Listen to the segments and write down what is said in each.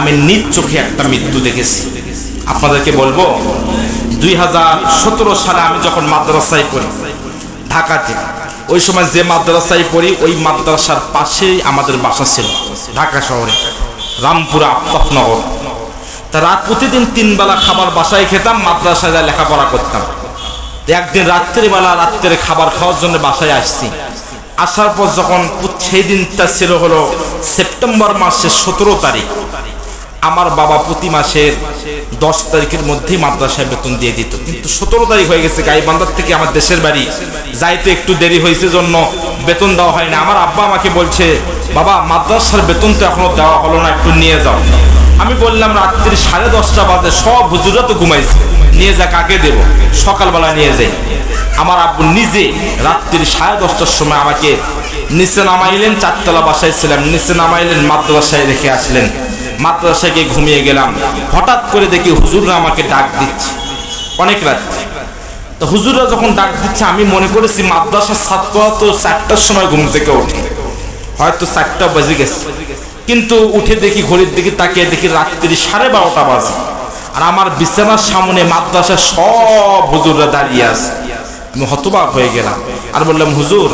আমি নিজ চোখে একটা মৃত্যু দেখেছি। আপনাদেরকে বলবো, 2017 সালে আমি যখন মাদ্রাসায় পড়ি ঢাকাতে, ওই সময় যে মাদ্রাসায় পড়ি ওই মাদ্রাসার পাশেই আমাদের বাসা ছিল ঢাকা শহরে, রামপুরা আফতাবনগর। তা রাত প্রতিদিন 3 বেলা খাবার বাসায় খেতাম, মাদ্রাসায় লেখাপড়া করতাম। একদিন রাত্রে খাবার খাওয়ার জন্য বাসায় আসছি। আসার পর যখন সেই দিনটা ছিল হলো সেপ্টেম্বর মাসের 17 তারিখ, আমার বাবা প্রতি মাসের 10 তারিখের মধ্যেই মাদ্রাসায় বেতন দিয়ে দিত, কিন্তু 17 তারিখ হয়ে গেছে, গাইবান্ধার থেকে আমার দেশের বাড়ি যাইতে একটু দেরি হয়েছে জন্য বেতন দেওয়া হয় না। আমার আব্বা আমাকে বলছে, বাবা মাদ্রাসার বেতন তো এখনো দেওয়া হলো না, একটু নিয়ে যাও। আমি বললাম রাত্রি 10:30 বাজে, সব হুজুররা তো ঘুমাইছে, নিয়ে যা, কাকে দেব, সকালবেলা নিয়ে যাই। আমার আব্বু নিজে রাত্রি 10:30টার সময় আমাকে নিচে নামাইলেন, 4 তলা বাসায় ছিলাম, নিচে নামাইলেন, মাদ্রাসায় রেখে আসলেন। মাদ্রাসায় গিয়ে ঘুমিয়ে গেলাম। হঠাৎ করে দেখি হুজুররা আমাকে ডাক দিচ্ছে অনেক রাত। তো হুজুররা যখন ডাক দিচ্ছে আমি মনে করেছি মাদ্রাসার ছাত্ররা তো 4টার সময় ঘুম থেকে ওঠে, হয়তো 4টা বেজে গেছে, কিন্তু উঠে দেখি ঘড়ির দিকে তাকিয়ে দেখি রাত্রি 12:30 বাজে। আর আমার বিছানার সামনে মাদ্রাসার সব হুজুররা দাঁড়িয়ে আছে। আমি হতবাক হয়ে গেলাম আর বললাম, হুজুর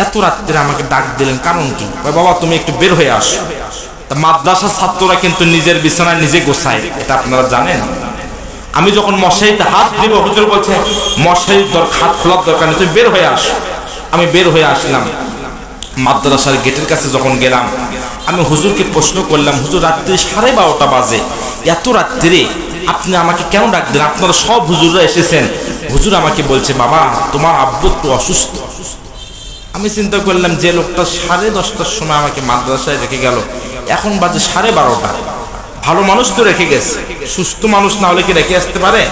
এত রাত্রে আমাকে ডাক দিলেন, কারণ কি? বাবা তুমি একটু বের হয়ে আসো। তা মাদ্রাসার ছাত্ররা কিন্তু নিজের বিছানা নিজে গোছায়, এটা আপনারা জানেন। আমি যখন মশারিতে হাত দিব, হুজুর বলছে মশারির হাত খোলার দরকার নেই, তুমি বের হয়ে আসো। আমি বের হয়ে আসলাম। মাদ্রাসার গেটের কাছে যখন গেলাম, আমি হুজুরকে প্রশ্ন করলাম, হুজুর রাত্রি 12:30 বাজে, এত রাত্রে আপনি আমাকে কেন ডাক দিলেন? আপনারা সব হুজুররা এসেছেন। হুজুর আমাকে বলছে, বাবা তোমার আব্বু একটু অসুস্থ। আমি চিন্তা করলাম, যে লোকটা 10:30টার সময় আমাকে মাদ্রাসায় রেখে গেল, এখন বাজে 12:30, ভালো মানুষ তো রেখে গেছে, সুস্থ মানুষ না হলে কি রেখে আসতে পারে?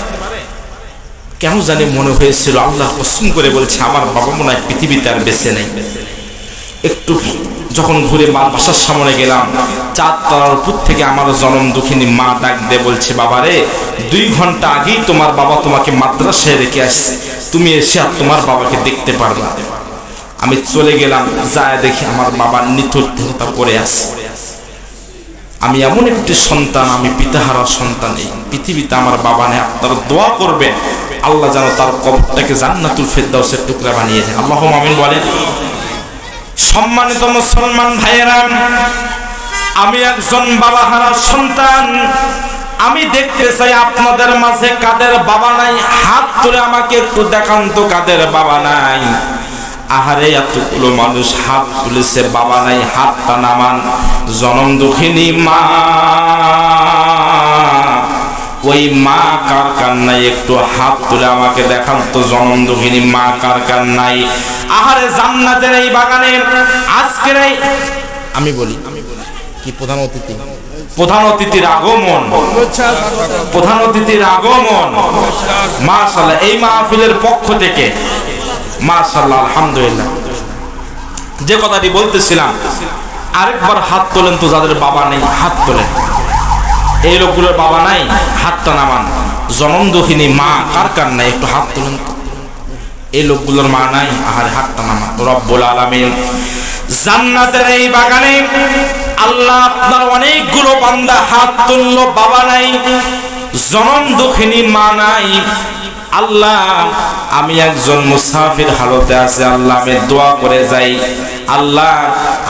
কেন জানি মনে হয়েছিল, আল্লাহ কসম করে বলছে আমার বাবা মনে হয় পৃথিবীতে আর বেঁচে নেই। একটু যখন ঘুরে বাসার সামনে গেলাম, 4 তলার উপর থেকে আমার জনম দুঃখিনী মা ডাক দিয়ে বলছে, বাবা রে 2 ঘন্টা আগেই তোমার বাবা তোমাকে মাদ্রাসায় রেখে আসছে, তুমি এসে আর তোমার বাবাকে দেখতে পারবে। আমি চলে গেলাম, যায় দেখি আমার বাবার নিথর দেহটা পড়ে আছে। আমি এমন একটি সন্তান, আমি পিতাহারা সন্তান, এই পৃথিবীতে আমার বাবা নেই। আপনারা দোয়া করবেন আল্লাহ যেন তার কবরটাকে জান্নাতুল ফেরদাউসের টুকরা বানিয়ে দেয়, আল্লাহুম্মা আমিন বলেন। সম্মানিত মুসলমান ভাইয়েরা, আমি একজন বাবাহারা সন্তান। আমি দেখতে চাই আপনাদের মাঝে কাদের বাবা নাই, হাত তুলে আমাকে একটু দেখান তো কাদের বাবা নাই। আহারে এতগুলো মানুষ হাত তুলেছে, বাবা নাই, হাতটা নামান। জনম দুঃখিনী মা, ওই মা কার কার নাই একটু হাত তুলে আমাকে দেখান তো, জনম দুঃখিনী মা কার কার নাই। আহারে জান্নাতের এই বাগানে আজকের এই আমি বলি কি প্রধান অতিথির আগমন, প্রধান অতিথির আগমন মাশাআল্লাহ এই মাহফিলের পক্ষ থেকে মাশাআল্লাহ আলহামদুলিল্লাহ। যে কথাটি বলতেছিলাম, আরেকবার হাত তোলেন তো যাদের বাবা নেই, হাত তোলেন। এই লোকগুলোর বাবা নাই, হাতটা নামান। জনম দুঃখিনী মা কার কার নাই একটু হাত তোলেন তো। এই লোকগুলোর মা নাই, আহারে হাতটা নামান। রব্বুল আলামিন জান্নাতের এই বাগানে আল্লাহ আপনার অনেকগুলো বান্দা হাত তুললো, বাবা নাই, জনম দুঃখিনী মা নাই। আল্লাহ আমি একজন মুসাফির হালতে আছে, আল্লাহ আমি দোয়া করে যাই, আল্লাহ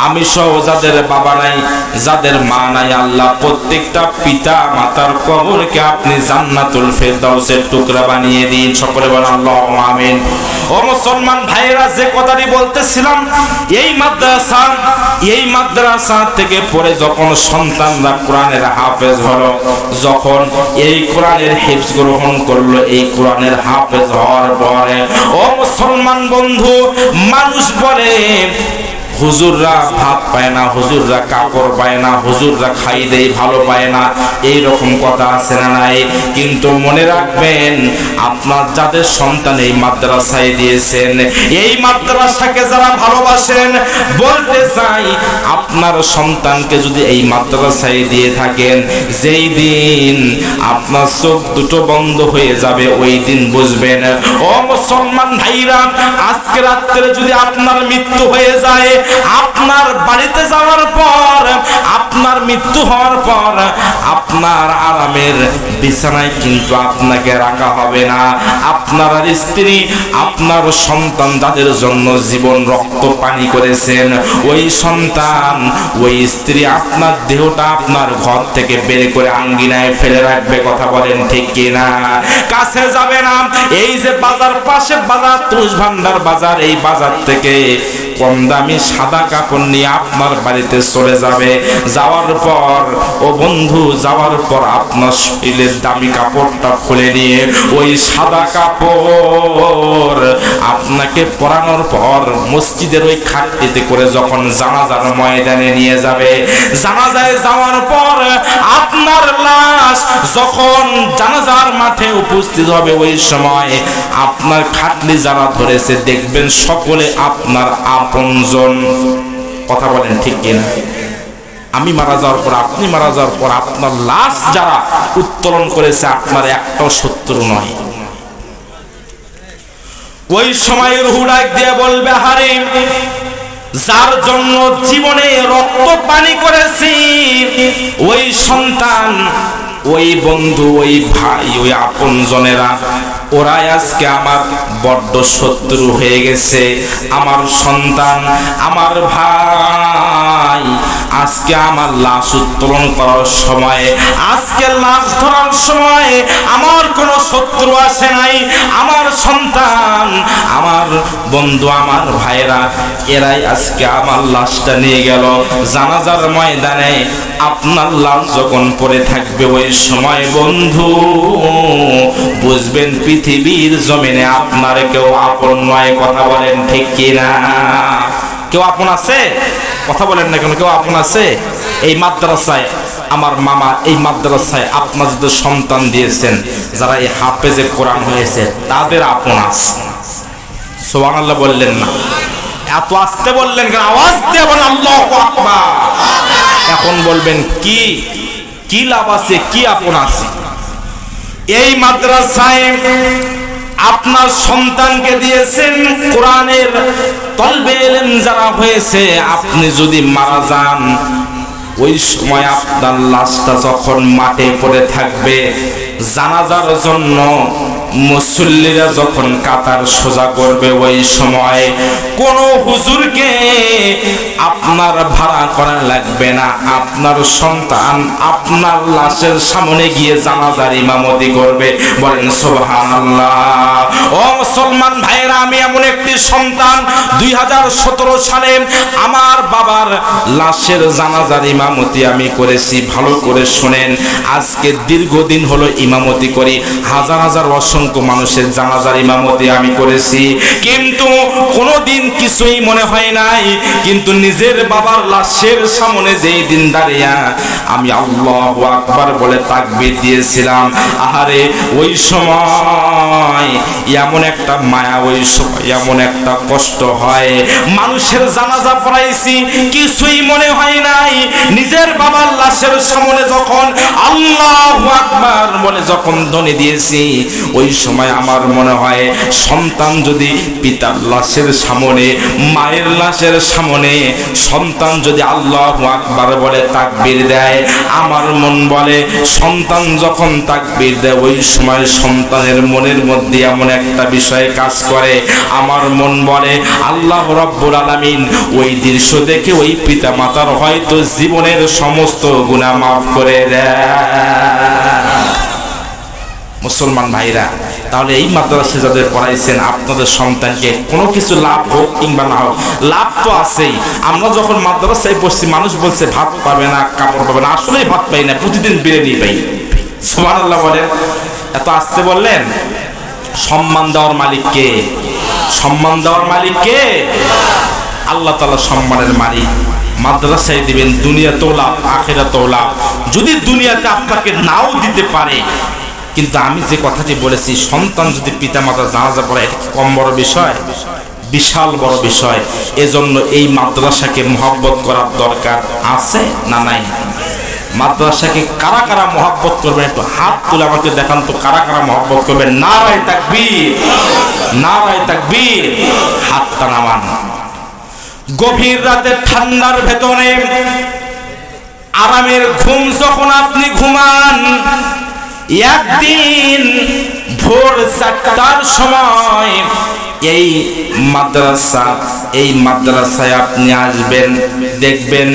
আমি সহ যাদের বাবা নাই, যাদের মা নাই, আল্লাহ প্রত্যেকটা পিতা মাতার কবরকে আপনি জান্নাতুল ফেরদাউসের টুকরা বানিয়ে দিন। সকলে বলেন আল্লাহুম্মা আমিন। ও মুসলমান ভাইরা, যে কথাটি বলতেছিলাম, এই মাদ্রাসা থেকে পড়ে যখন সন্তানরা কোরআনের হাফেজ হলো, যখন এই কোরআনের হিফজ গ্রহণ করলো, এই কোরআনের হাফেজ হওয়ার পরে ও মুসলমান বন্ধু, মানুষ বলে হুজুররা ভাত পায় না, হুজুররা কাপড় পায় না, হুজুররা খাই দেয় ভালো পায় না, এইরকম কথা আছে না নাই? কিন্তু মনে রাখবেন, আপনার যাদের সন্তান এই মাদ্রাসায় দিয়েছেন, এই মাদ্রাসাকে যারা ভালোবাসেন, বলতে চাই আপনার সন্তানকে যদি এই মাদ্রাসায় দিয়ে থাকেন, যেই দিন আপনার চোখ দুটো বন্ধ হয়ে যাবে ওই দিন বুঝবেন। ও মুসলমান ভাইরা, আজকে রাত্রে যদি আপনার মৃত্যু হয়ে যায়, আপনার বাড়িতে যাওয়ার পর, আপনার মৃত্যু হওয়ার পর আপনার আরামের বিছানায় কিন্তু আপনাকে রাখা হবে না। আপনার স্ত্রী, আপনার সন্তান যাদের জন্য জীবন রক্ত পানি করেছেন, ওই সন্তান, ওই স্ত্রী আপনার দেহটা আপনার ঘর থেকে বের করে আঙ্গিনায় ফেলে রাখবে। কথা বলেন ঠিক কিনা? কাছে যাবে না। এই যে বাজার, পাশে বাজার, তুষ ভান্ডার বাজার, এই বাজার থেকে কম দামি সাদা কাপড় নিয়ে আপনার বাড়িতে চলে যাবে। যাওয়ার পর, ও বন্ধু, যাওয়ার পর আপনার শরীরের দামি কাপড়টা খুলে নিয়ে ওই সাদা কাপড় আপনাকে পরানোর পর মসজিদের ওই খাটটিতে করে যখন জানাজার ময়দানে নিয়ে যাবে, জানাজায় যাওয়ার পর আপনার লাশ যখন জানাজার মাঠে উপস্থিত হবে, ওই সময় আপনার খাটলি যারা ধরেছে দেখবেন সকলে আপনার আপনজন। কথা বলেন ঠিক কিনা? আমি মারা যাওয়ার পর, আপনি মারা যাওয়ার পর আপনার লাশ যারা উত্তোলন করেছে আপনার একটাও শত্রু নয়। ওই সময় রূহ ডাক দিয়ে বলবে, হারে যার জন্য জীবনে রক্ত পানি করেছি, ওই সন্তান, ওই বন্ধু, ওই ভাই, ওই আপনজনেরা, ওরাই আজকে আমার বড্ড শত্রু হয়ে গেছে। আমার সন্তান, আমার ভাই আজকে আমার লাশ উত্তোলন করার সময়, আজকে লাশ ধরার সময় আমার কোনো শত্রু আসে নাই। আমার সন্তান, আমার বন্ধু, আমার ভাইরা, এরাই আজকে আমার লাশটা নিয়ে গেল। জানাজার ময়দানে আপনার লাশ যখন পড়ে থাকবে, ওই সময় বন্ধু বুঝবেন পৃথিবীর জমিনে আপনার কেউ আপন নয়। কথা বলেন ঠিক কিনা? কেউ আপন আছে? কথা বলেন না কেন? কেউ আপন আছে? এই মাদ্রাসায় আমার মামা, এই মাদ্রাসায় আপনার যাদের সন্তান দিয়েছেন, যারা এই হাফেজে কোরআন হয়েছে, তাদের আপন আছে। সুবহানাল্লাহ বললেন না? এত আসতে বললেন কেন? আওয়াজ দিয়ে বলেন আল্লাহু আকবার। এখন বলবেন কি কি লাভ আছে, কি আপন আছে? এই মাদ্রাসায় আপনার সন্তানকে দিয়েছেন, কোরআনের তলবে ইলম যারা হয়েছে, আপনি যদি মারা যান, ওই সময় আপনার লাশটা যখন মাঠে পড়ে থাকবে, জানাজার জন্য মুসল্লিরা যখন কাতার সোজা করবে, ওই সময় কোন হুজুরকে আপনার ভাড়া করা লাগবে না। আপনার সন্তান আপনার লাশের সামনে গিয়ে জানাজার ইমামতি করবে। বলেন সুবহানাল্লাহ। ও মুসলমান ভাইরা, আমি এমন একটি সন্তান, 2017 সালে আমার বাবার লাশের জানাজার ইমামতি আমি করেছি। ভালো করে শুনেন, আজকে দীর্ঘদিন হলো ইমামতি করি, হাজার হাজার অসংখ্য মানুষের জানাজার ইমামতি আমি করেছি, কিন্তু কোনোদিন কিছুই মনে হয় নাই। কিন্তু নিজের বাবার লাশের সামনে যেই দিন দাঁড়িয়ে আমি আল্লাহু আকবার বলে তাকবীর দিয়েছিলাম, আহারে ওই সময় এমন একটা মায়া, ওই সময় এমন একটা কষ্ট হয়। মানুষের জানাজা পড়াইছি, কিছুই মনে হয় নাই। নিজের বাবার লাশের সামনে যখন আল্লাহু আকবার বলে যখন ধ্বনি দিয়েছি, ওই সময় আমার মনে হয় সন্তান যদি পিতার লাশের সামনে, মায়ের লাশের সামনে সন্তান যদি আল্লাহু আকবার বলে তাকবীর দেয়, আমার মন বলে সন্তান যখন তাকবীর দেয়, ওই সময় সন্তানের মনের মধ্যে এমন একটা বিষয় কাজ করে, আমার মন বলে আল্লাহ রাব্বুল আলামিন ওই দৃশ্য দেখে ওই পিতা মাতার হয়তো জীবনের সমস্ত গুনাহ মাফ করে দেয়। মুসলমান ভাইরা, তাহলে এই মাদ্রাসায় যাদের পড়াইছেন, আপনাদের সন্তানকে কোনো কিছু লাভ হোক কিংবা না হোক, লাভ তো আছেই। আমরা যখন মাদ্রাসায় পড়ছি, মানুষ বলছে ভাত পাবে না, কাপড় পাবে না, আসলেই ভাত পাই না, প্রতিদিন বিরিয়ানি পাই। সুবহানাল্লাহ বলেন। এত আসতে বললেন। সম্মান দেওয়ার মালিক কে? সম্মান দেওয়ার মালিক কে? আল্লাহ তাআলা সম্মানের মালিক। মাদ্রাসায় দিবেন, দুনিয়াতেও লাভ, আখিরাতেও লাভ। যদি দুনিয়াতে আপনাকে নাও দিতে পারে, কিন্তু আমি যে কথাটি বলেছি, সন্তান যদি পিতা মাতার জানাজা পড়ে, এটা কম বড় বিষয়? বিশাল বড় বিষয়। এজন্য এই মাদ্রাসাকে মহব্বত করার দরকার আছে না নাই? মাদ্রাসাকে কারা কারা মহব্বত করবেন একটু হাত তুলে আমাকে দেখান তো, কারা কারা মহব্বত করবেন? নারায়ে তাকবীর, নারায়ে তাকবীর, হাতটা নামান। গভীর রাতে ঠান্ডার ভেতরে আরামের ঘুম যখন আপনি ঘুমান, একদিন ভোর 4টার সময় এই মাদ্রাসায় আপনি আসবেন, দেখবেন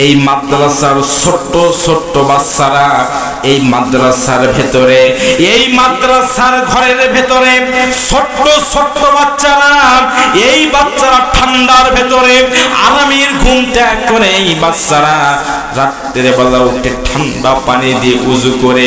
এই মাদ্রাসার ছোট্ট ছোট্ট বাচ্চারা এই মাদ্রাসার ভেতরে, এই মাদ্রাসার ঘরের ভেতরে ছোট্ট ছোট্ট বাচ্চারা, এই বাচ্চারা ঠান্ডার ভেতরে আরামের ঘুম ত্যাগ করে এই বাচ্চারা রাত্রে বেলা উঠে ঠান্ডা পানি দিয়ে উযু করে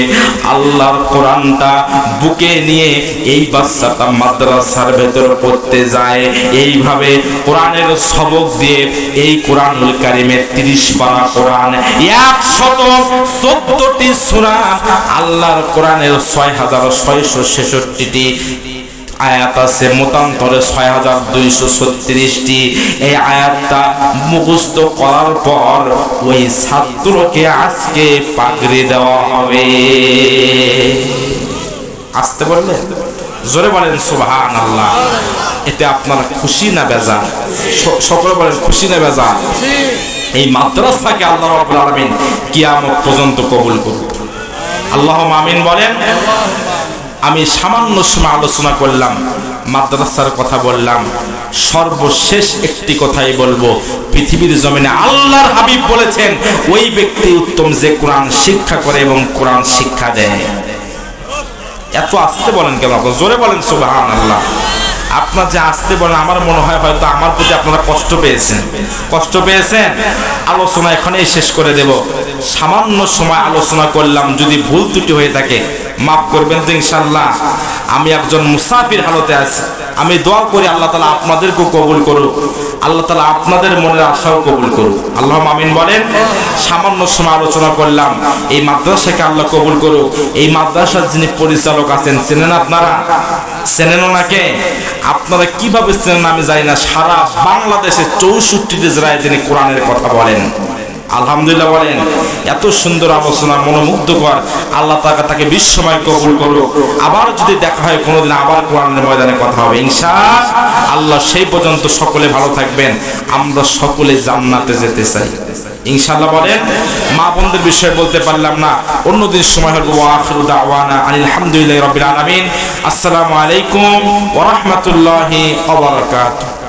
আল্লাহর কোরআনটা বুকে নিয়ে এই বাচ্চাটা মাদ্রাসার ভেতর পড়তে যায়। এইভাবে কোরআনের সবক দিয়ে এই কোরআনুল কারীমের 30 পারা কোরআন, 114টি সূরা, আল্লাহর কোরআনের 6666টি আয়াত আছে, মতান্তরে 6236টি। এই আয়াতটা মুখস্থ করার পর ওই ছাত্রকে আজকে পাগড়ি দেওয়া হবে। আসতে বললেন, জোরে বলেন সুবহানাল্লাহ। এতে আপনারা খুশি না বেজার? সকলে বলেন খুশি না বেজার? এই মাদ্রাসাকে আল্লাহ রাব্বুল আলামিন কিয়ামত পর্যন্ত কবুল করুন, আল্লাহুম্মা আমিন বলেন। আমি সামান্য সময় আলোচনা করলাম, মাদ্রাসার কথা বললাম, সর্বশেষ একটি কথাই বলবো। পৃথিবীর জমিনে আল্লাহর হাবিব বলেছেন, ওই ব্যক্তি উত্তম যে কোরআন শিক্ষা করে এবং কোরআন শিক্ষা দেয়। এত আসতে বলেন কেন? জোরে বলেন সুবহানাল্লাহ। আপনার যে আসতে বলেন, আমার মনে হয় হয়তো আমার প্রতি আপনারা কষ্ট পেয়েছেন। আলোচনা এখানেই শেষ করে দেব। সামান্য সময় আলোচনা করলাম, যদি ভুল ত্রুটি হয়ে থাকে মাফ করবেন তো ইনশাআল্লাহ। আমি একজন মুসাফির হালতে আছি, আমি দোয়া করি আল্লাহ তাআলা আপনাদেরকেও কবুল করুক, আল্লাহ তাআলা আপনাদের মনের আশাও কবুল করুক, আল্লাহুম্মা আমিন বলেন। সামান্য সময় আলোচনা করলাম, এই মাদ্রাসাকে আল্লাহ কবুল করুক। এই মাদ্রাসার যিনি পরিচালক আছেন, চেনেন আপনারা? চেনেন ওনাকে? আপনারা কিভাবে চেনেন আমি জানি না, সারা বাংলাদেশে 64টি জেলায় যিনি কোরআনের কথা বলেন, আলহামদুলিল্লাহ বলেন। এত সুন্দর আলোচনা, মনোমুগ্ধকর। আল্লাহ তাকে বিশ্বময় কবুল করুক। আবার যদি দেখা হয় কোনোদিন, আবার কোরআনের ময়দানে কথা হবে ইনশাআল্লাহ। সেই পর্যন্ত সকলে ভালো থাকবেন, আমরা সকলে জান্নাতে যেতে চাই ইনশাআল্লাহ বলেন। মা বোনদের বিষয়ে বলতে পারলাম না, অন্যদিন সময় হল। ওয়া আখিরু দাওয়ানা আলহামদুলিল্লাহি রাব্বিল আলামিন। আসসালামু আলাইকুম ওয়া রাহমাতুল্লাহি ওয়া বারাকাতুহু।